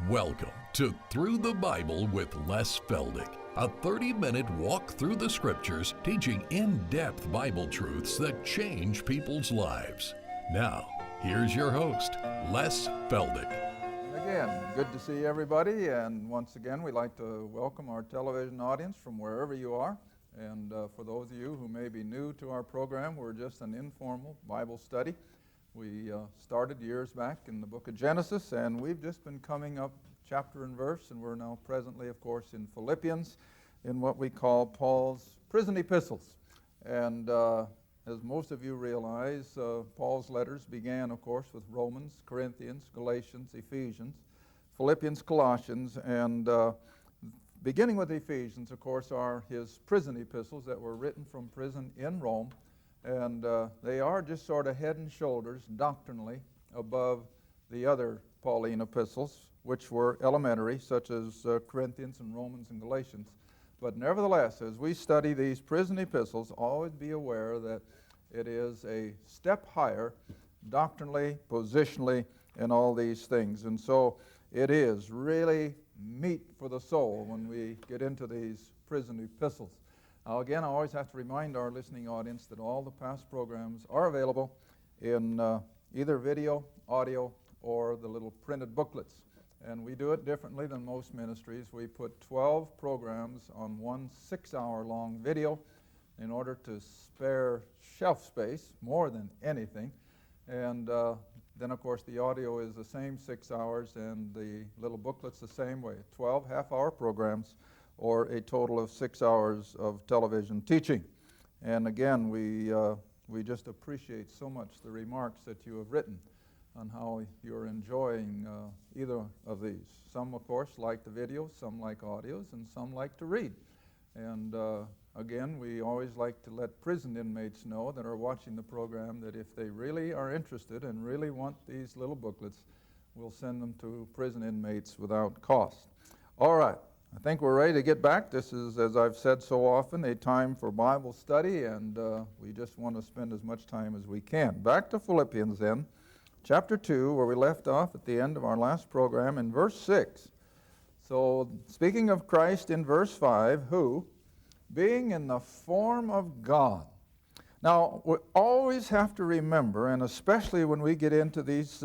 Welcome to Through the Bible with Les Feldick, a 30-minute walk through the Scriptures teaching in-depth Bible truths that change people's lives. Now, here's your host, Les Feldick. Again, good to see everybody, and once again we'd like to welcome our television audience from wherever you are. And for those of you who may be new to our program, we're just an informal Bible study. We started years back in the book of Genesis, and we've just been coming up chapter and verse, and we're now presently, of course, in Philippians, in what we call Paul's prison epistles. And as most of you realize, Paul's letters began, of course, with Romans, Corinthians, Galatians, Ephesians, Philippians, Colossians, and beginning with Ephesians, of course, are his prison epistles that were written from prison in Rome. And they are just sort of head and shoulders doctrinally above the other Pauline epistles, which were elementary, such as Corinthians and Romans and Galatians. But nevertheless, as we study these prison epistles, always be aware that it is a step higher doctrinally, positionally, and all these things. And so it is really meat for the soul when we get into these prison epistles. Now again, I always have to remind our listening audience that all the past programs are available in either video, audio, or the little printed booklets. And we do it differently than most ministries. We put 12 programs on one 6-hour long video in order to spare shelf space more than anything. And then, of course, the audio is the same 6 hours, and the little booklet's the same way, 12 half-hour programs, or a total of 6 hours of television teaching. And again, we just appreciate so much the remarks that you have written on how you're enjoying either of these. Some, of course, like the videos, some like audios, and some like to read. And again, we always like to let prison inmates know that are watching the program that if they really are interested and really want these little booklets, we'll send them to prison inmates without cost. All right. I think we're ready to get back. This is, as I've said so often, a time for Bible study, and we just want to spend as much time as we can. Back to Philippians then, chapter 2, where we left off at the end of our last program in verse 6. So, speaking of Christ in verse 5, who, being in the form of God. Now, we always have to remember, and especially when we get into these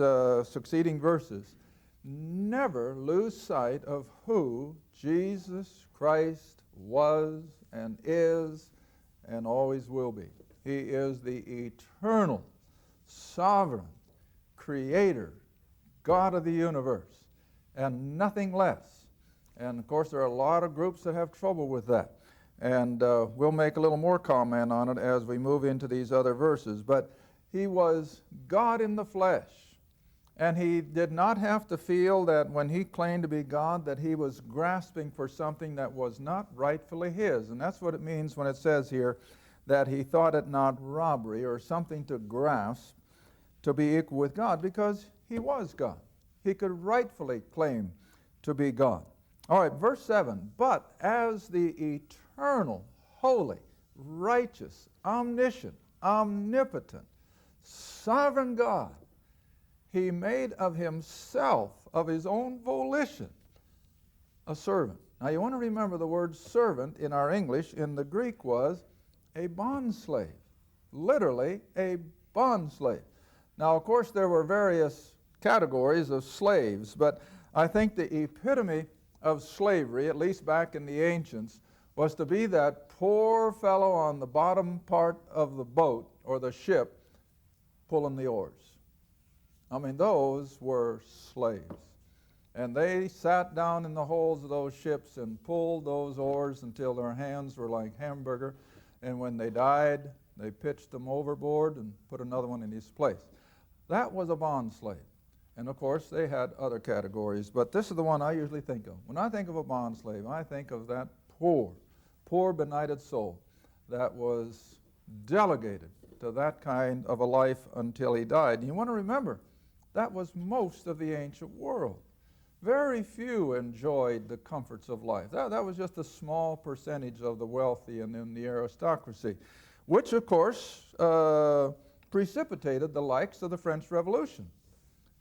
succeeding verses, never lose sight of who Jesus Christ was and is and always will be. He is the eternal, sovereign, creator, God of the universe, and nothing less. And of course, there are a lot of groups that have trouble with that. And we'll make a little more comment on it as we move into these other verses. But he was God in the flesh. And he did not have to feel that when he claimed to be God that he was grasping for something that was not rightfully his. And that's what it means when it says here that he thought it not robbery or something to grasp to be equal with God, because he was God. He could rightfully claim to be God. All right, verse 7, but as the eternal, holy, righteous, omniscient, omnipotent, sovereign God, he made of himself, of his own volition, a servant. Now you want to remember the word servant in our English, in the Greek was a bondslave. Literally a bondslave. Now of course there were various categories of slaves, but I think the epitome of slavery, at least back in the ancients, was to be that poor fellow on the bottom part of the boat or the ship pulling the oars. I mean, those were slaves. And they sat down in the holes of those ships and pulled those oars until their hands were like hamburger. And when they died, they pitched them overboard and put another one in his place. That was a bond slave. And of course, they had other categories, but this is the one I usually think of. When I think of a bond slave, I think of that poor benighted soul that was delegated to that kind of a life until he died. And you want to remember, that was most of the ancient world. Very few enjoyed the comforts of life. That was just a small percentage of the wealthy and in the aristocracy, which of course precipitated the likes of the French Revolution.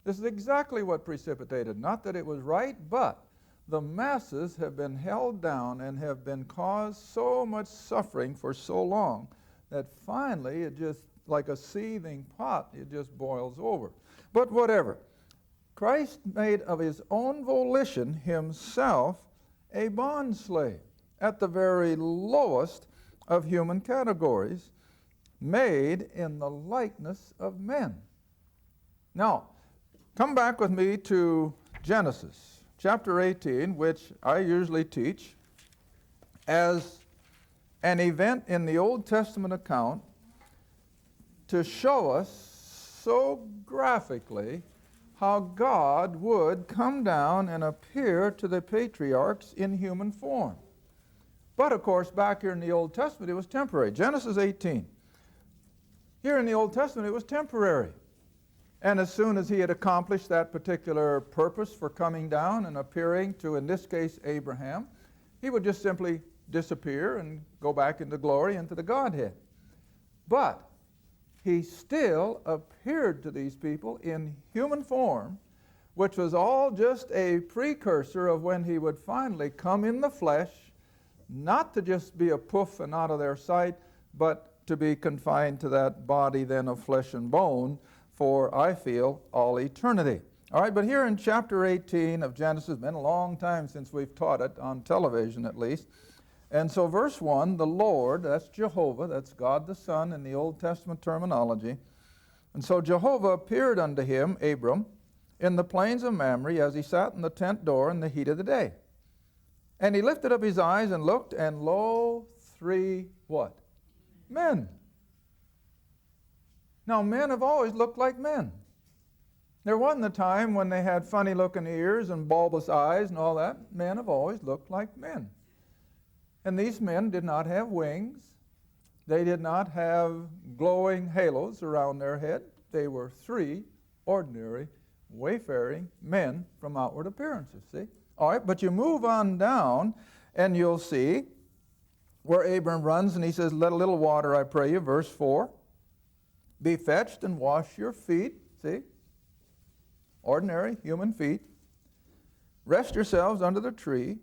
This is exactly what precipitated. Not that it was right, but the masses have been held down and have been caused so much suffering for so long that finally it just, like a seething pot, it just boils over. But whatever. Christ made of his own volition himself a bondslave at the very lowest of human categories, made in the likeness of men. Now, come back with me to Genesis chapter 18, which I usually teach as an event in the Old Testament account to show us so graphically how God would come down and appear to the patriarchs in human form. But of course, back here in the Old Testament, it was temporary. Genesis 18. Here in the Old Testament, it was temporary. And as soon as he had accomplished that particular purpose for coming down and appearing to, in this case, Abraham, he would just simply disappear and go back into glory, into the Godhead. But he still appeared to these people in human form, which was all just a precursor of when he would finally come in the flesh, not to just be a poof and out of their sight, but to be confined to that body then of flesh and bone for, I feel, all eternity. All right, but here in chapter 18 of Genesis, it's been a long time since we've taught it, on television at least. And so verse 1, the Lord, that's Jehovah, that's God the Son in the Old Testament terminology. And so Jehovah appeared unto him, Abram, in the plains of Mamre as he sat in the tent door in the heat of the day. And he lifted up his eyes and looked, and lo, three what? Men. Now, men have always looked like men. There wasn't a time when they had funny-looking ears and bulbous eyes and all that. Men have always looked like men. And these men did not have wings. They did not have glowing halos around their head. They were three ordinary, wayfaring men from outward appearances, see? All right, but you move on down, and you'll see where Abram runs, and he says, let a little water, I pray you, verse 4. Be fetched and wash your feet, see? Ordinary human feet. Rest yourselves under the tree.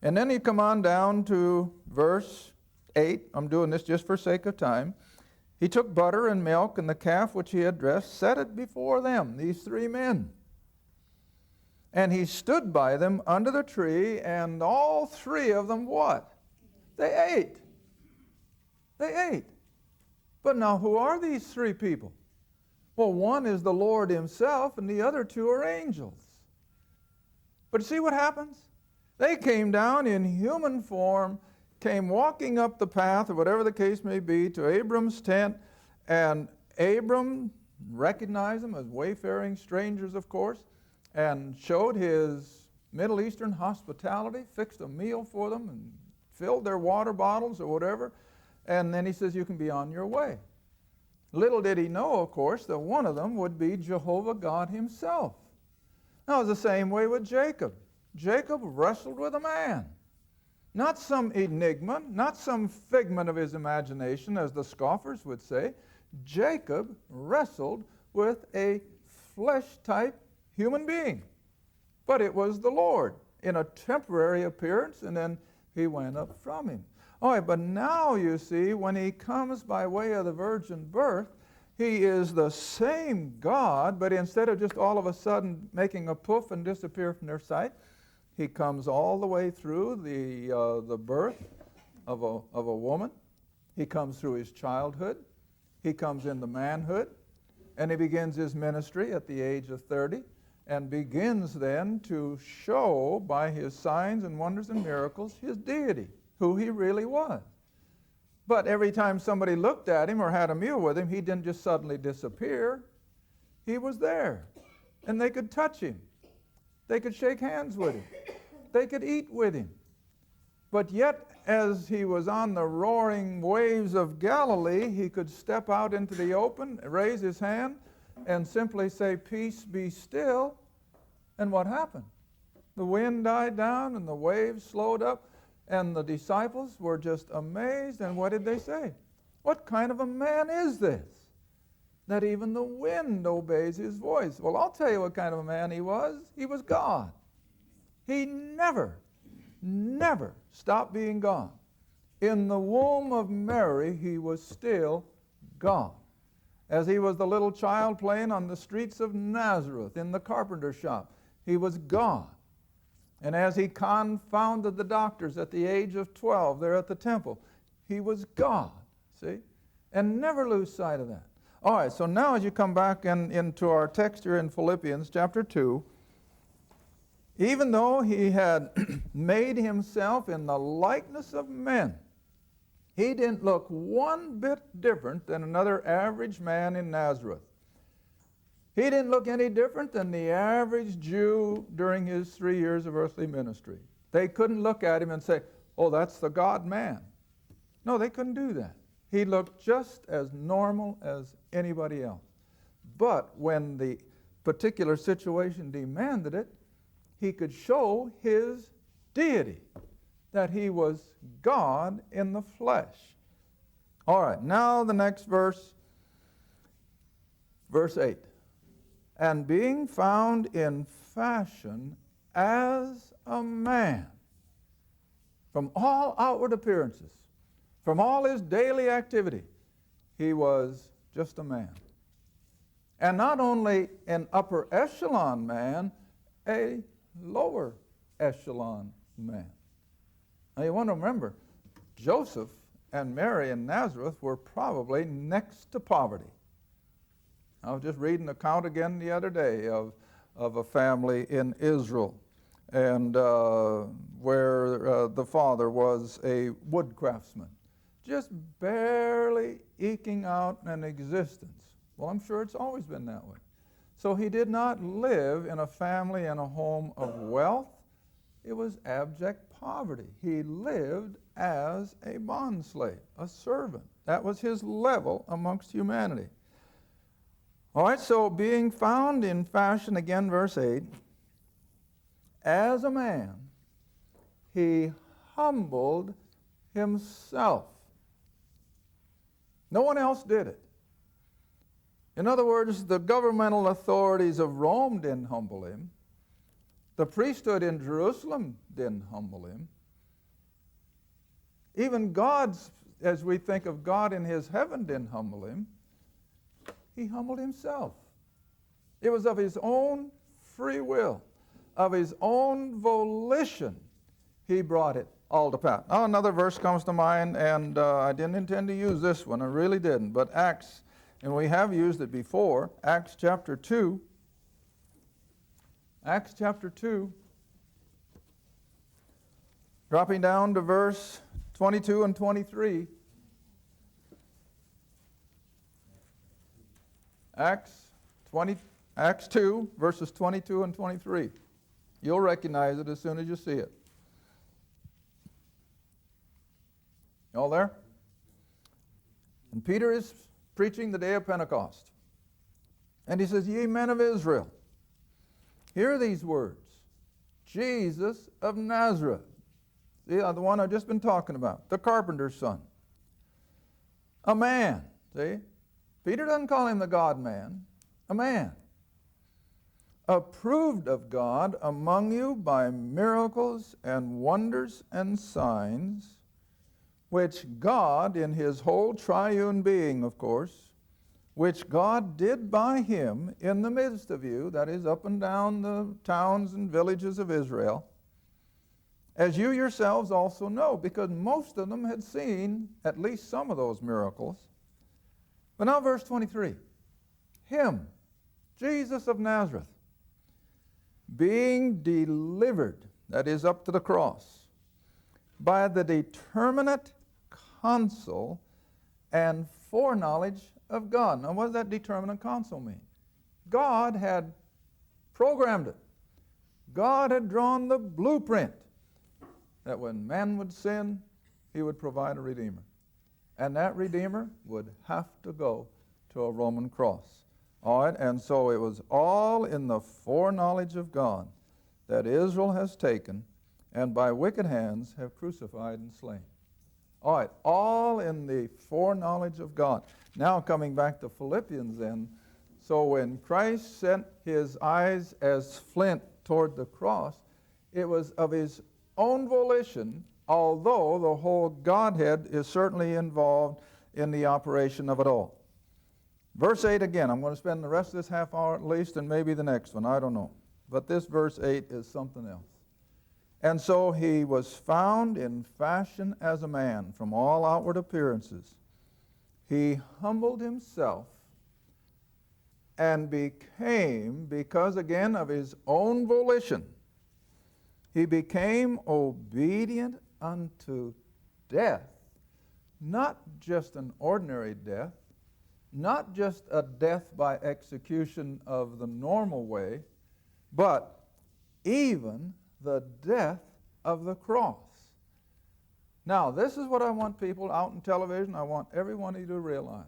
And then you come on down to verse 8. I'm doing this just for sake of time. He took butter and milk and the calf which he had dressed, set it before them, these three men. And he stood by them under the tree, and all three of them what? They ate. They ate. But now who are these three people? Well, one is the Lord himself, and the other two are angels. But see what happens? They came down in human form, came walking up the path, or whatever the case may be, to Abram's tent, and Abram recognized them as wayfaring strangers, of course, and showed his Middle Eastern hospitality, fixed a meal for them, and filled their water bottles or whatever, and then he says, you can be on your way. Little did he know, of course, that one of them would be Jehovah God himself. Now, it's the same way with Jacob. Jacob wrestled with a man. Not some enigma, not some figment of his imagination, as the scoffers would say. Jacob wrestled with a flesh-type human being. But it was the Lord in a temporary appearance, and then he went up from him. All right, but now you see, when he comes by way of the virgin birth, he is the same God, but instead of just all of a sudden making a poof and disappear from their sight, he comes all the way through the birth of a woman. He comes through his childhood. He comes into manhood. And he begins his ministry at the age of 30 and begins then to show by his signs and wonders and miracles his deity, who he really was. But every time somebody looked at him or had a meal with him, he didn't just suddenly disappear. He was there. And they could touch him. They could shake hands with him. They could eat with him. But yet, as he was on the roaring waves of Galilee, he could step out into the open, raise his hand, and simply say, peace be still. And what happened? The wind died down and the waves slowed up, and the disciples were just amazed. And what did they say? What kind of a man is this? that even the wind obeys his voice. Well, I'll tell you what kind of a man he was. He was God. He never stopped being God. In the womb of Mary, he was still God. As he was the little child playing on the streets of Nazareth in the carpenter shop, he was God. And as he confounded the doctors at the age of 12 there at the temple, he was God. See? And never lose sight of that. All right, so now as you come back into our text here in Philippians chapter 2, even though he had made himself in the likeness of men, he didn't look one bit different than another average man in Nazareth. He didn't look any different than the average Jew during his 3 years of earthly ministry. They couldn't look at him and say, oh, that's the God-man. No, they couldn't do that. He looked just as normal as anybody else. But when the particular situation demanded it, he could show his deity, that he was God in the flesh. All right, now the next verse, verse 8. And being found in fashion as a man, from all outward appearances, from all his daily activity, he was just a man. And not only an upper echelon man, a lower echelon man. Now you want to remember, Joseph and Mary in Nazareth were probably next to poverty. I was just reading an account again the other day of a family in Israel, and where the father was a wood craftsman, just barely eking out an existence. Well, I'm sure it's always been that way. So he did not live in a family and a home of wealth. It was abject poverty. He lived as a bondslave, a servant. That was his level amongst humanity. All right, so being found in fashion, again, verse 8, as a man, he humbled himself. No one else did it. In other words, the governmental authorities of Rome didn't humble him. The priesthood in Jerusalem didn't humble him. Even God's, as we think of God in his heaven, didn't humble him. He humbled himself. It was of his own free will, of his own volition, he brought it all to pass. Now another verse comes to mind, and I didn't intend to use this one, I really didn't, but Acts, and we have used it before, Acts chapter 2. Acts chapter 2, dropping down to verse 22 and 23. Acts 2, verses 22 and 23. You'll recognize it as soon as you see it. You all there? And Peter is preaching the day of Pentecost. And he says, ye men of Israel, hear these words. Jesus of Nazareth. See, the one I've just been talking about. The carpenter's son. A man. See? Peter doesn't call him the God-man. A man. Approved of God among you by miracles and wonders and signs, which God, in his whole triune being, of course, which God did by him in the midst of you, that is, up and down the towns and villages of Israel, as you yourselves also know, because most of them had seen at least some of those miracles. But now verse 23, him, Jesus of Nazareth, being delivered, that is, up to the cross, by the determinate counsel and foreknowledge of God. Now, what does that determinate counsel mean? God had programmed it. God had drawn the blueprint that when man would sin, he would provide a Redeemer. And that Redeemer would have to go to a Roman cross. All right, and so it was all in the foreknowledge of God that Israel has taken and by wicked hands have crucified and slain. All right, all in the foreknowledge of God. Now coming back to Philippians then, so when Christ sent his eyes as flint toward the cross, it was of his own volition, although the whole Godhead is certainly involved in the operation of it all. Verse 8 again, I'm going to spend the rest of this half hour at least, and maybe the next one, I don't know. But this verse 8 is something else. And so he was found in fashion as a man from all outward appearances. He humbled himself and became, because again of his own volition, he became obedient unto death. Not just an ordinary death, not just a death by execution of the normal way, but even the death of the cross. Now, this is what I want people out in television, I want every one of you to realize.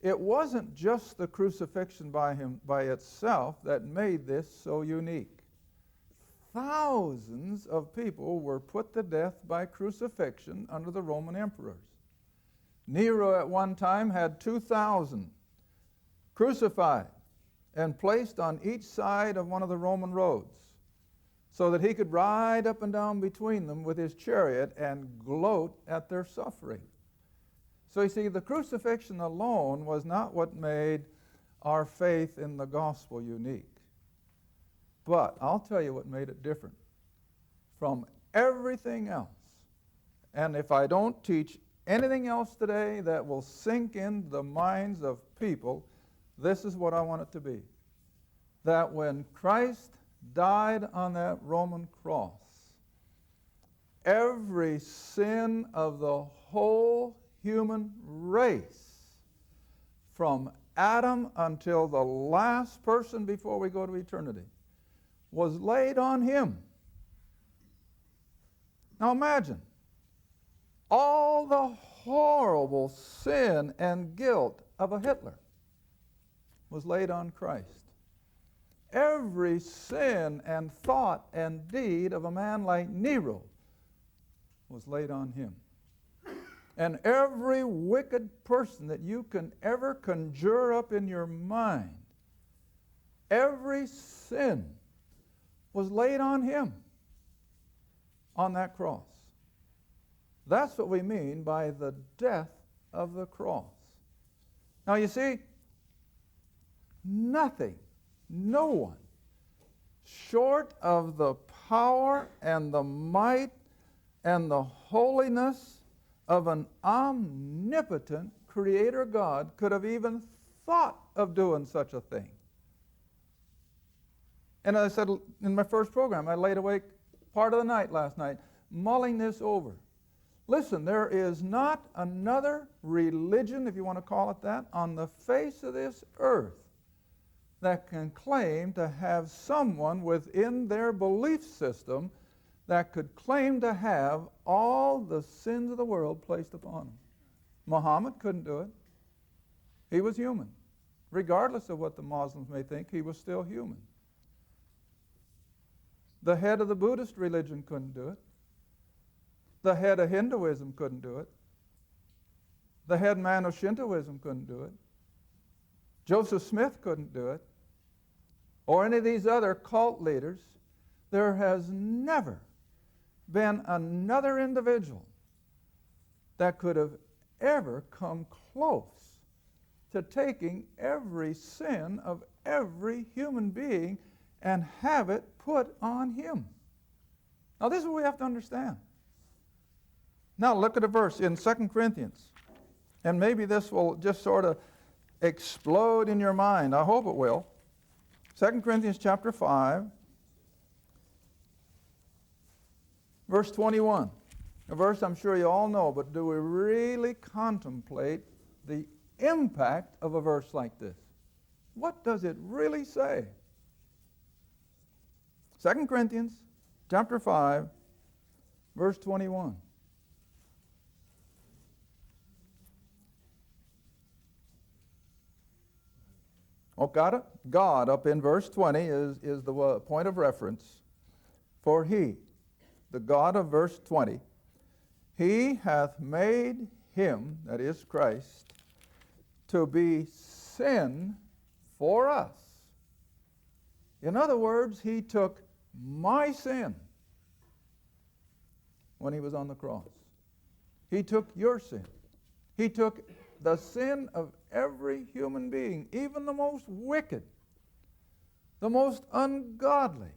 It wasn't just the crucifixion by itself that made this so unique. Thousands of people were put to death by crucifixion under the Roman emperors. Nero at one time had 2,000 crucified and placed on each side of one of the Roman roads so that he could ride up and down between them with his chariot and gloat at their suffering. So you see, the crucifixion alone was not what made our faith in the gospel unique. But I'll tell you what made it different from everything else. And if I don't teach anything else today that will sink in the minds of people, this is what I want it to be. That when Christ died on that Roman cross, every sin of the whole human race, from Adam until the last person before we go to eternity, was laid on him. Now imagine, all the horrible sin and guilt of a Hitler was laid on Christ. Every sin and thought and deed of a man like Nero was laid on him. And every wicked person that you can ever conjure up in your mind, every sin was laid on him on that cross. That's what we mean by the death of the cross. Now you see, nothing, no one, short of the power and the might and the holiness of an omnipotent Creator God could have even thought of doing such a thing. And as I said in my first program, I laid awake part of the night last night mulling this over. Listen, there is not another religion, if you want to call it that, on the face of this earth that can claim to have someone within their belief system that could claim to have all the sins of the world placed upon him. Muhammad couldn't do it. He was human. Regardless of what the Muslims may think, he was still human. The head of the Buddhist religion couldn't do it. The head of Hinduism couldn't do it. The head man of Shintoism couldn't do it. Joseph Smith couldn't do it. Or any of these other cult leaders. There has never been another individual that could have ever come close to taking every sin of every human being and have it put on him. Now this is what we have to understand. Now look at a verse in 2 Corinthians. And maybe this will just sort of explode in your mind. I hope it will. 2 Corinthians chapter 5, verse 21. A verse I'm sure you all know, but do we really contemplate the impact of a verse like this? What does it really say? 2 Corinthians chapter 5, verse 21. Oh, got it? God, up in verse 20, is the point of reference. For he, the God of verse 20, He hath made him, that is Christ, to be sin for us. In other words, he took my sin when he was on the cross. He took your sin. He took the sin of every human being, even the most wicked, the most ungodly.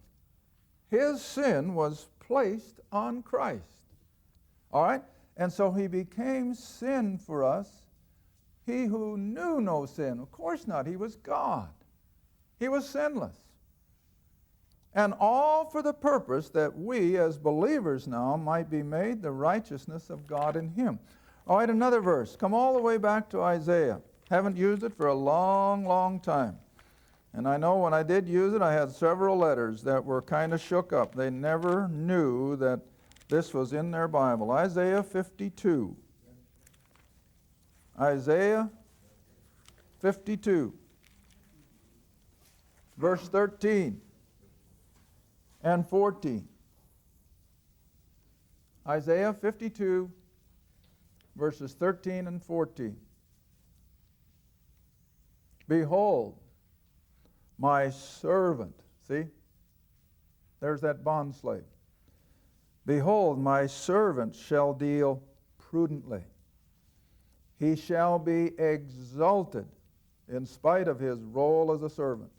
His sin was placed on Christ. All right? And so he became sin for us. He who knew no sin, of course not. He was God. He was sinless. And all for the purpose that we as believers now might be made the righteousness of God in him. All right, another verse. Come all the way back to Isaiah. Haven't used it for a long, long time. And I know when I did use it, I had several letters that were kind of shook up. They never knew that this was in their Bible. Isaiah 52. Isaiah 52. Verse 13 and 14. Isaiah 52, verses 13 and 14. Behold, my servant. See? There's that bondslave. Behold, my servant shall deal prudently. He shall be exalted in spite of his role as a servant.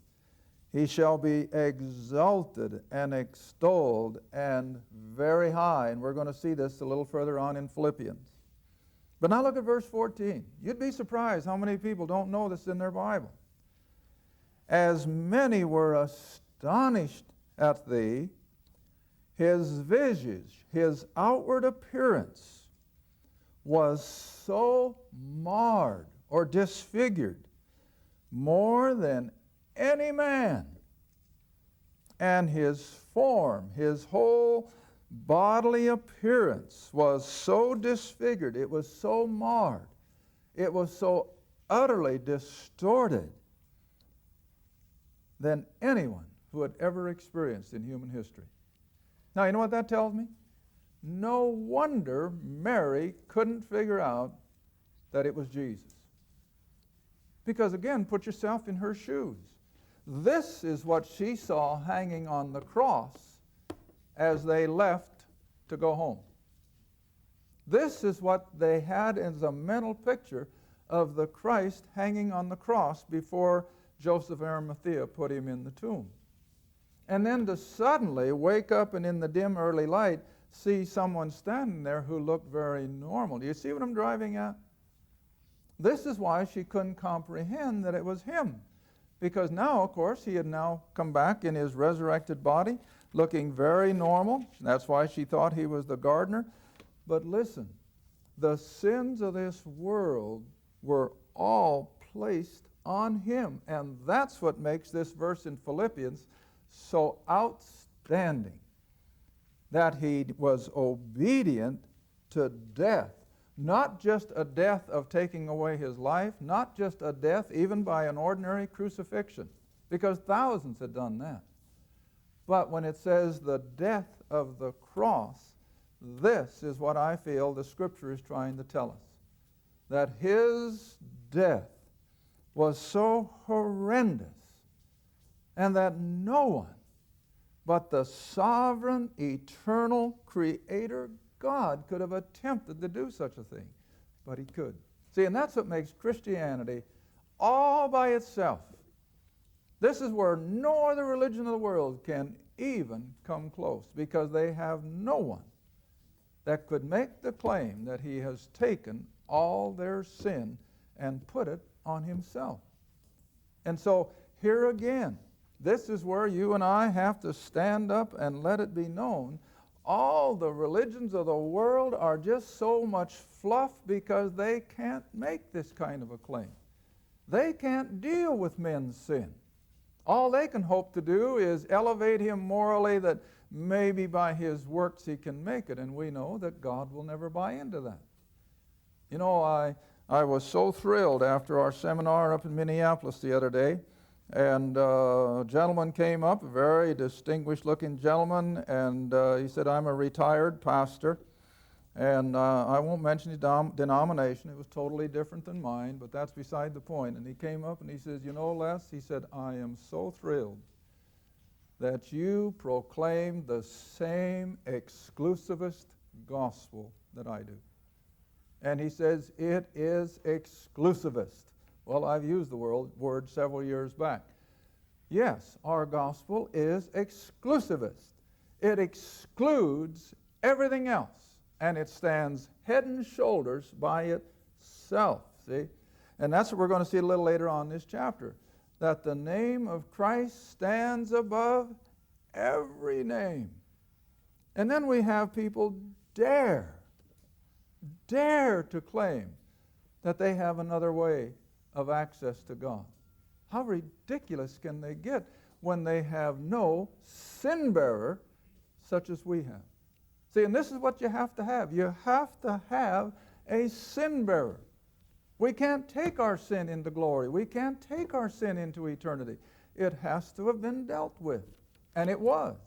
He shall be exalted and extolled and very high. And we're going to see this a little further on in Philippians. But now look at verse 14. You'd be surprised how many people don't know this in their Bible. As many were astonished at thee, his visage, his outward appearance was so marred or disfigured more than any man, and his form, his whole bodily appearance was so disfigured, it was so marred, it was so utterly distorted than anyone who had ever experienced in human history. Now, you know what that tells me? No wonder Mary couldn't figure out that it was Jesus. Because again, put yourself in her shoes. This is what she saw hanging on the cross as they left to go home. This is what they had as a mental picture of the Christ hanging on the cross before Joseph of Arimathea put him in the tomb. And then to suddenly wake up and in the dim early light see someone standing there who looked very normal. Do you see what I'm driving at? This is why she couldn't comprehend that it was him. Because now, of course, he had now come back in his resurrected body, looking very normal. That's why she thought he was the gardener. But listen, the sins of this world were all placed on him. And that's what makes this verse in Philippians so outstanding. That he was obedient to death. Not just a death of taking away his life, not just a death even by an ordinary crucifixion, because thousands had done that. But when it says the death of the cross, this is what I feel the Scripture is trying to tell us. That his death was so horrendous, and that no one but the sovereign, eternal Creator God could have attempted to do such a thing, but he could. See, and that's what makes Christianity all by itself. This is where no other religion of the world can even come close, because they have no one that could make the claim that he has taken all their sin and put it on himself. And so here again, this is where you and I have to stand up and let it be known. All the religions of the world are just so much fluff because they can't make this kind of a claim. They can't deal with men's sin. All they can hope to do is elevate him morally, that maybe by his works he can make it, and we know that God will never buy into that. You know, I was so thrilled after our seminar up in Minneapolis the other day, and a gentleman came up, a very distinguished looking gentleman, and he said, I'm a retired pastor, And I won't mention his denomination. It was totally different than mine, but that's beside the point. And he came up and he says, you know, Les, he said, I am so thrilled that you proclaim the same exclusivist gospel that I do. And he says, it is exclusivist. Well, I've used the word several years back. Yes, our gospel is exclusivist. It excludes everything else, and it stands head and shoulders by itself, see? And that's what we're going to see a little later on in this chapter, that the name of Christ stands above every name. And then we have people dare to claim that they have another way of access to God. How ridiculous can they get when they have no sin bearer such as we have? See, and this is what you have to have. You have to have a sin bearer. We can't take our sin into glory. We can't take our sin into eternity. It has to have been dealt with. And it was.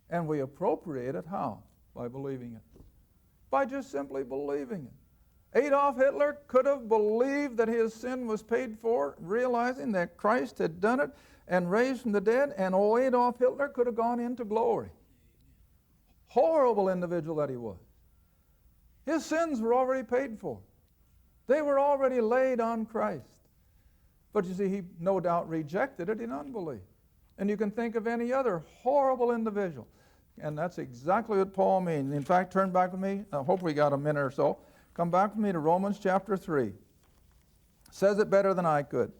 And we appropriate it how? By believing it. By just simply believing it. Adolf Hitler could have believed that his sin was paid for, realizing that Christ had done it and raised from the dead, and Adolf Hitler could have gone into glory. Horrible individual that he was. His sins were already paid for. They were already laid on Christ. But you see, he no doubt rejected it in unbelief. And you can think of any other horrible individual. And that's exactly what Paul means. In fact, turn back with me. I hope we got a minute or so. Come back with me to Romans chapter 3. Says it better than I could.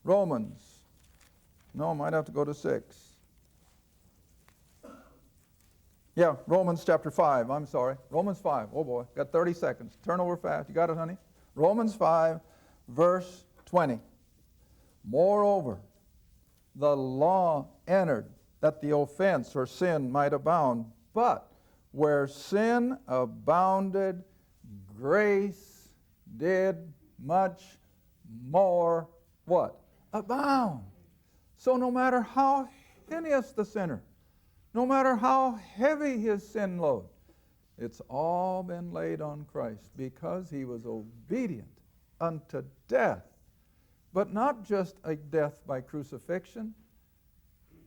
Romans. No, I might have to go to 6. Yeah, Romans chapter 5. I'm sorry. Romans 5. Oh boy, got 30 seconds. Turn over fast. You got it, honey? Romans 5, verse 20. Moreover, the law entered that the offense or sin might abound. But where sin abounded, grace did much more what? Abound. So no matter how heinous the sinner, no matter how heavy his sin load, it's all been laid on Christ because he was obedient unto death. But not just a death by crucifixion,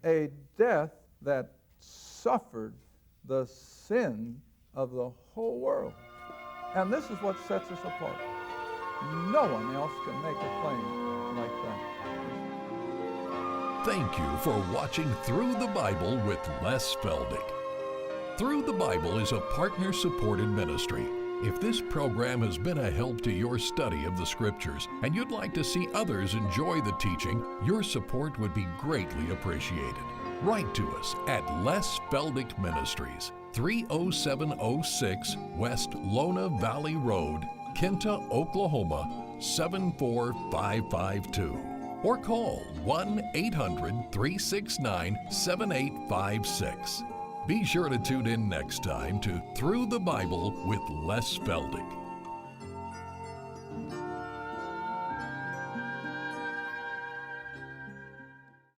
a death that suffered the sin of the whole world. And this is what sets us apart. No one else can make a claim like that. Thank you for watching Through the Bible with Les Feldick. Through the Bible is a partner-supported ministry. If this program has been a help to your study of the Scriptures and you'd like to see others enjoy the teaching, your support would be greatly appreciated. Write to us at Les Feldick Ministries, 30706 West Lona Valley Road, Kinta, Oklahoma, 74552. Or call 1-800-369-7856. Be sure to tune in next time to Through the Bible with Les Feldick.